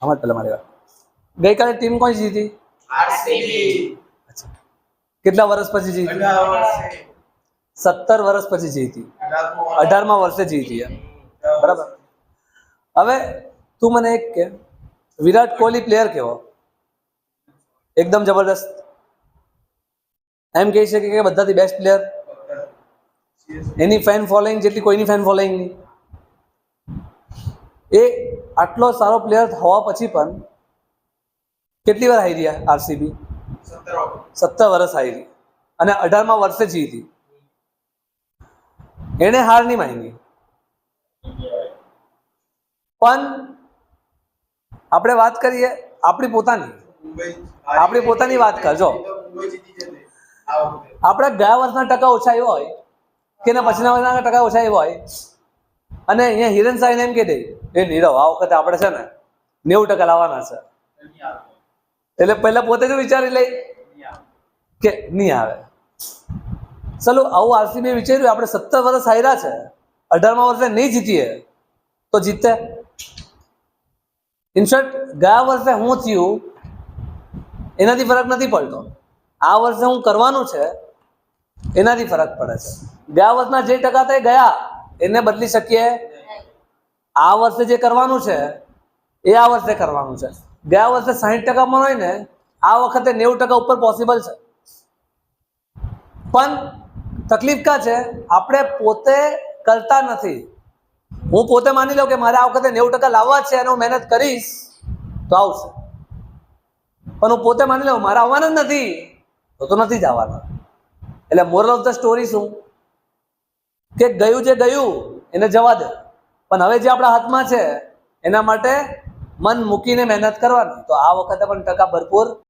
આમાં પહેલા મારી વાત. ગઈકાલે ટીમ કોણ જીતી? આરસીબી. અચ્છા, કેટલા વર્ષ પછી જીતી? 17 વર્ષ પછી જીતી. 18મા વર્ષે જીતી. બરાબર. હવે તું મને એક કે, વિરાટ કોહલી પ્લેયર કેવો? એકદમ જબરદસ્ત, એમ કહી શકે કે બધાથી બેસ્ટ પ્લેયર. એની ફેન ફોલોઈંગ જેટલી કોઈની ફેન ફોલોઈંગ નહીં. એ આટલો સારો પ્લેયર હોવા પછી પણ કેટલી વાર હારી રહ્યા આરસીબી? 17 વર્ષ હારી અને 18મા વર્ષે જીતી. એને હાર નહીં માની. પણ આપણે વાત કરીએ આપણી પોતાની વાત કરજો. આપણે ગયા વર્ષના ટકા ઓછા આવ્યો હોય કે એના પછીના વર્ષના ટકા ઓછા આવ્યો હોય અને અહીંયા હિરેન સાહેબ એમ કહી દે, એ નીરવ આ વખતે આપણે છે ને 90% લાવવાના છે, એટલે પહેલા પોતે જ વિચારી લઈ કે નહીં આવે. ચલો આવું આરસીબી વિચાર્યું, આપણે 17 વર્ષ હાર્યા છે, 18મા વર્ષે નહીં જીતીએ તો જીતે. ઇનફેક્ટ ગયા વર્ષે હું થયું એનાથી ફરક નથી પડતો, આ વર્ષે હું કરવાનું છે એનાથી ફરક પડે છે. ગયા વર્ષના જે ટકા તે ગયા એને બદલી શકીએ. આ વર્ષે જે કરવાનું છે એ આ વર્ષે કરવાનું છે. ગયા વર્ષે 60% હોય ને, આ વખતે 90% ઉપર પોસિબલ છે. પણ તકલીફ કા છે, આપણે પોતે કરતા નથી. હું પોતે માની લઉં કે મારે આ વખતે 90% લાવવા છે અને હું મહેનત કરીશ તો આવશે, પણ હું પોતે માની લઉં મારે આવવાના જ નથી તો નથી જવાના. એટલે મોરલ ઓફ ધ સ્ટોરી શું કે ગયું જે ગયું એને જવા દે, પણ હવે જે આપણા હાથમાં છે એના માટે મન મૂકીને મહેનત કરવાની. તો આ વખતે પણ ટકા ભરપૂર